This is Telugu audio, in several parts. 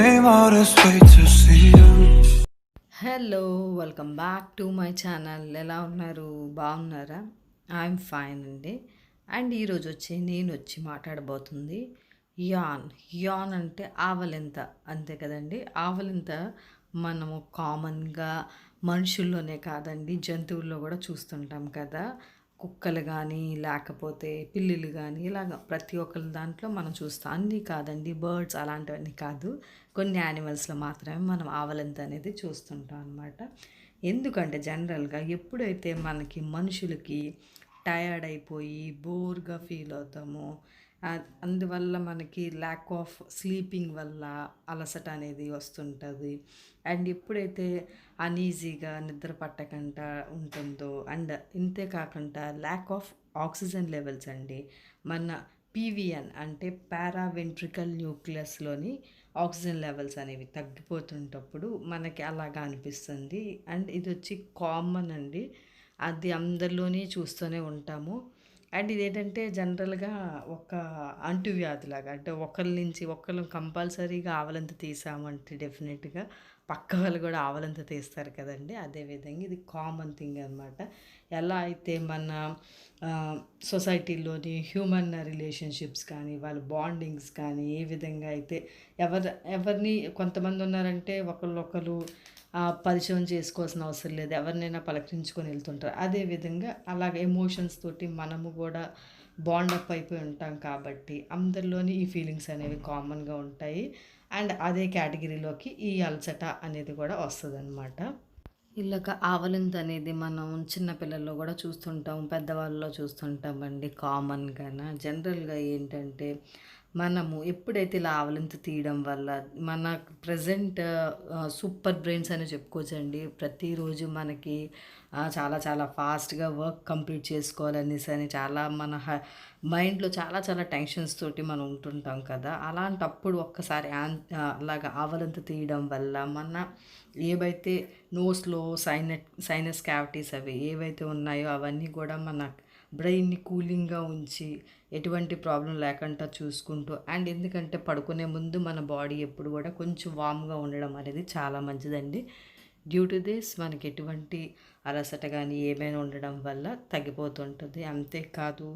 came all this way to see you. Hello welcome back to my channel. ఎలా ఉన్నారు? బాగున్నారా? ఐఎమ్ ఫైన్ అండి. అండ్ ఈరోజు నేను వచ్చి మాట్లాడబోతుంది యాన్. యాన్ అంటే ఆవలింత, అంతే కదండి. ఆవలింత మనము కామన్గా మనుషుల్లోనే కాదండి, జంతువుల్లో కూడా చూస్తుంటాం కదా. కుక్కలు కానీ లేకపోతే పిల్లులు కానీ ఇలాగ ప్రతి ఒక్కరి దాంట్లో మనం చూస్తాం. అన్నీ కాదండి, బర్డ్స్ అలాంటివన్నీ కాదు, కొన్ని యానిమల్స్లో మాత్రమే మనం ఆవలింత అనేది చూస్తుంటాం అనమాట. ఎందుకంటే జనరల్గా ఎప్పుడైతే మనకి మనుషులకి టయర్డ్ అయిపోయి బోర్గా ఫీల్ అవుతామో, అందువల్ల మనకి ల్యాక్ ఆఫ్ స్లీపింగ్ వల్ల అలసట అనేది వస్తుంటుంది. అండ్ ఎప్పుడైతే అనీజీగా నిద్ర పట్టకుండా ఉంటుందో, అండ్ ఇంతే కాకుండా ల్యాక్ ఆఫ్ ఆక్సిజన్ లెవెల్స్ అండి, మన పీవీఎన్ అంటే పారావెంట్రికల్ న్యూక్లియస్లోని ఆక్సిజన్ లెవెల్స్ అనేవి తగ్గిపోతుంటప్పుడు మనకి అలాగా అనిపిస్తుంది. అండ్ ఇది వచ్చి కామన్ అండి, అది అందరిలోనే చూస్తూనే ఉంటాము. అండ్ ఇదేంటంటే జనరల్గా ఒక అంటువ్యాధిలాగా, అంటే ఒకరి నుంచి ఒకరు కంపల్సరీగా ఆవలింత తీసామంటే డెఫినెట్గా పక్క వాళ్ళు కూడా ఆవలింత తీస్తారు కదండి. అదేవిధంగా ఇది కామన్ థింగ్ అనమాట. ఎలా అయితే మన సొసైటీలోని హ్యూమన్ రిలేషన్షిప్స్ కానీ, వాళ్ళ బాండింగ్స్ కానీ ఏ విధంగా అయితే ఎవరిని కొంతమంది ఉన్నారంటే ఒకళ్ళు పరిచయం చేసుకోవాల్సిన అవసరం లేదు, ఎవరినైనా పలకరించుకొని వెళ్తుంటారు. అదేవిధంగా అలాగ ఎమోషన్స్ తోటి మనము కూడా బాండప్ అయిపోయి ఉంటాం కాబట్టి అందరిలోని ఈ ఫీలింగ్స్ అనేవి కామన్గా ఉంటాయి. అండ్ అదే కేటగిరీలోకి ఈ అలసట అనేది కూడా వస్తుందన్నమాట. ఇలాగ ఆవలింత అనేది మనం చిన్నపిల్లల్లో కూడా చూస్తుంటాం, పెద్దవాళ్ళలో చూస్తుంటామండి కామన్‌గాన. జనరల్‌గా ఏంటంటే మనము ఎప్పుడైతే ఇలా ఆవలింత తీయడం వల్ల మన ప్రెజెంట్ సూపర్ బ్రెయిన్స్ అని చెప్పుకోవచ్చండి. ప్రతిరోజు మనకి చాలా చాలా ఫాస్ట్‌గా వర్క్ కంప్లీట్ చేసుకోవాలనేసని చాలా మన మైండ్‌లో చాలా చాలా టెన్షన్స్ తోటి మనం ఉంటుంటాం కదా. అలాంటప్పుడు ఒక్కసారి అలాగా ఆవలింత తీయడం వల్ల మన ఏవైతే నోస్‌లో సైనస్ క్యావిటీస్ అవి ఏవైతే ఉన్నాయో అవన్నీ కూడా మన బ్రెయిన్‌ని కూలింగ్‌గా ఉంచి ఎటువంటి ప్రాబ్లం లేకుండా చూసుకుంటూ, అండ్ ఎందుకంటే పడుకునే ముందు మన బాడీ ఎప్పుడు కూడా కొంచెం వామ్‌గా ఉండడం అనేది చాలా మంచిదండి. డ్యూ టు దిస్ మనకి ఎటువంటి అలసట కానీ ఏమైనా ఉండడం వల్ల తగ్గిపోతుంటుంది. అంతేకాదు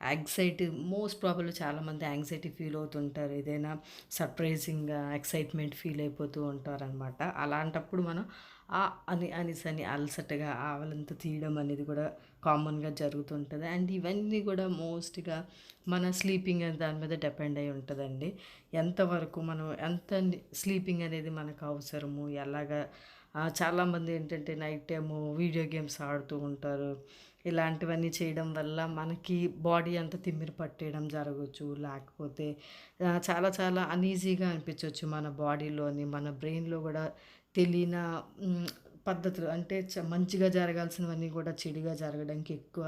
యాంగ్జైటీ, మోస్ట్ ప్రాబబ్లీ చాలామంది యాంగ్జైటీ ఫీల్ అవుతుంటారు, ఏదైనా సర్ప్రైజింగ్గా ఎక్సైట్మెంట్ ఫీల్ అయిపోతూ ఉంటారనమాట. అలాంటప్పుడు మనం అనేసని అలసటగా ఆవలింత తీయడం అనేది కూడా కామన్గా జరుగుతుంటుంది. అండ్ ఇవన్నీ కూడా మోస్ట్గా మన స్లీపింగ్ అనే దాని మీద డిపెండ్ అయి ఉంటుందండి. ఎంతవరకు మనం స్లీపింగ్ అనేది మనకు అవసరము, ఎలాగా చాలామంది ఏంటంటే నైట్ టైము వీడియో గేమ్స్ ఆడుతూ ఉంటారు. ఇలాంటివన్నీ చేయడం వల్ల మనకి బాడీ అంతా తిమ్మిరి పట్టేయడం జరగవచ్చు, లేకపోతే చాలా చాలా అనీజీగా అనిపించవచ్చు మన బాడీలోని, మన బ్రెయిన్లో కూడా తెలియన పద్ధతులు, అంటే మంచిగా జరగాల్సినవన్నీ కూడా చెడుగా జరగడానికి ఎక్కువ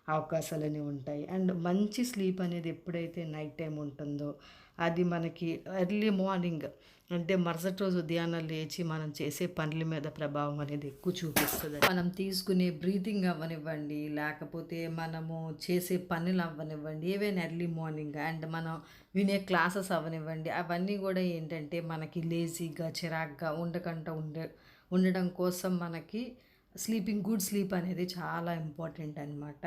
అవకాశాలనేవి ఉంటాయి. అండ్ మంచి స్లీప్ అనేది ఎప్పుడైతే నైట్ టైం ఉంటుందో అది మనకి ఎర్లీ మార్నింగ్, అంటే మరుసటి రోజు ఉదయాన్నే లేచి మనం చేసే పనుల మీద ప్రభావం అనేది ఎక్కువ చూపిస్తుంది. మనం తీసుకునే బ్రీతింగ్ అవ్వనివ్వండి, లేకపోతే మనము చేసే పనులు అవ్వనివ్వండి, ఏవైనా ఎర్లీ మార్నింగ్, అండ్ మనం వినే క్లాసెస్ అవ్వనివ్వండి, అవన్నీ కూడా ఏంటంటే మనకి లేజీగా చిరాగ్గా ఉండడం కోసం మనకి గుడ్ స్లీప్ అనేది చాలా ఇంపార్టెంట్ అనమాట.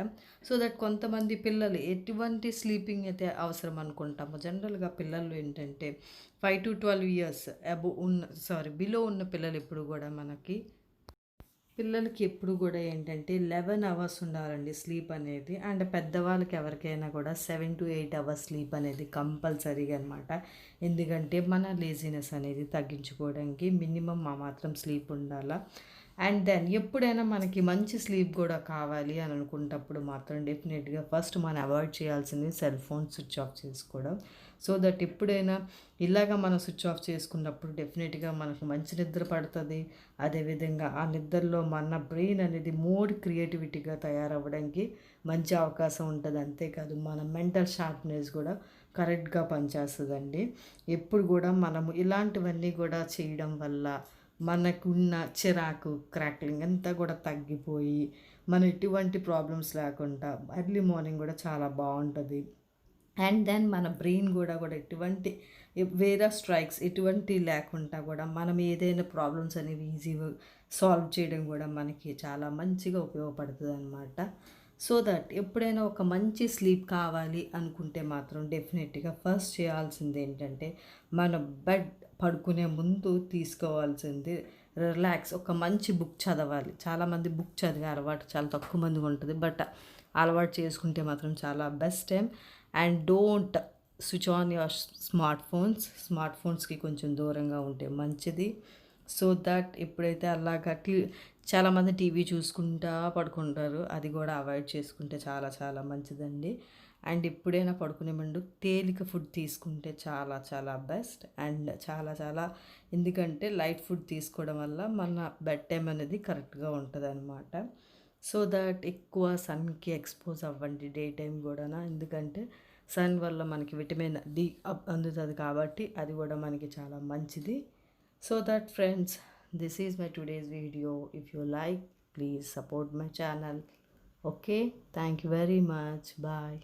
సో దట్ కొంతమంది పిల్లలు ఎటువంటి స్లీపింగ్ అయితే అవసరం అనుకుంటామో, జనరల్గా పిల్లలు ఏంటంటే 5 to 12 ఇయర్స్ బిలో ఉన్న పిల్లలు ఎప్పుడు కూడా పిల్లలకి ఎప్పుడు కూడా ఏంటంటే 11 అవర్స్ ఉండాలండి స్లీప్ అనేది. అండ్ పెద్దవాళ్ళకి ఎవరికైనా కూడా 7 to 8 అవర్స్ స్లీప్ అనేది కంపల్సరీగా అనమాట. ఎందుకంటే మన లేజినెస్ అనేది తగ్గించుకోవడానికి మినిమం మాత్రం స్లీప్ ఉండాలా. అండ్ దెన్ ఎప్పుడైనా మనకి మంచి స్లీప్ కూడా కావాలి అని అనుకున్నప్పుడు మాత్రం డెఫినెట్గా ఫస్ట్ మనం అవాయిడ్ చేయాల్సింది సెల్ ఫోన్ స్విచ్ ఆఫ్ చేసుకోవడం. సో దట్ ఎప్పుడైనా ఇలాగ మనం స్విచ్ ఆఫ్ చేసుకున్నప్పుడు డెఫినెట్గా మనకు మంచి నిద్ర పడుతుంది. అదేవిధంగా ఆ నిద్రలో మన బ్రెయిన్ అనేది మోర్ క్రియేటివిటీగా తయారవ్వడానికి మంచి అవకాశం ఉంటుంది. అంతేకాదు మన మెంటల్ షార్ప్నెస్ కూడా కరెక్ట్గా పనిచేస్తుందండి. ఎప్పుడు కూడా మనము ఇలాంటివన్నీ కూడా చేయడం వల్ల మనకున్న చిరాకు, క్రాక్లింగ్ అంతా కూడా తగ్గిపోయి మన ఎటువంటి ప్రాబ్లమ్స్ లేకుండా ఎర్లీ మార్నింగ్ కూడా చాలా బాగుంటుంది. అండ్ దెన్ మన బ్రెయిన్ కూడా ఎటువంటి వేరే స్ట్రైక్స్ ఎటువంటి లేకుండా కూడా మనం ఏదైనా ప్రాబ్లమ్స్ అనేవి ఈజీగా సాల్వ్ చేయడం కూడా మనకి చాలా మంచిగా ఉపయోగపడుతుంది అనమాట. సో దట్ ఎప్పుడైనా ఒక మంచి స్లీప్ కావాలి అనుకుంటే మాత్రం డెఫినెట్గా ఫస్ట్ చేయాల్సింది ఏంటంటే మన బెడ్ పడుకునే ముందు తీసుకోవాల్సింది రిలాక్స్ ఒక మంచి బుక్ చదవాలి. చాలామంది బుక్ చదివే అలవాటు చాలా తక్కువ మందికి ఉంటుంది, బట్ అలవాటు చేసుకుంటే మాత్రం చాలా best time. And don't switch on your smart ఫోన్స్కి కొంచెం దూరంగా ఉంటే మంచిది. సో దట్ ఎప్పుడైతే అలాగా చాలామంది టీవీ చూసుకుంటా పడుకుంటారు, అది కూడా అవాయిడ్ చేసుకుంటే చాలా చాలా మంచిదండి. అండ్ ఎప్పుడైనా పడుకునే ముందు తేలిక ఫుడ్ తీసుకుంటే చాలా చాలా బెస్ట్. అండ్ చాలా చాలా ఎందుకంటే లైట్ ఫుడ్ తీసుకోవడం వల్ల మన బెడ్ టైం అనేది కరెక్ట్గా ఉంటుంది అనమాట. సో దట్ ఎక్కువ సన్కి ఎక్స్పోజ్ అవ్వండి డే టైం కూడా, ఎందుకంటే సన్ వల్ల మనకి విటమిన్ డి అందుతుంది కాబట్టి అది కూడా మనకి చాలా మంచిది. So that friends, this is my today's video. If you like, please support my channel. Okay, thank you very much. Bye.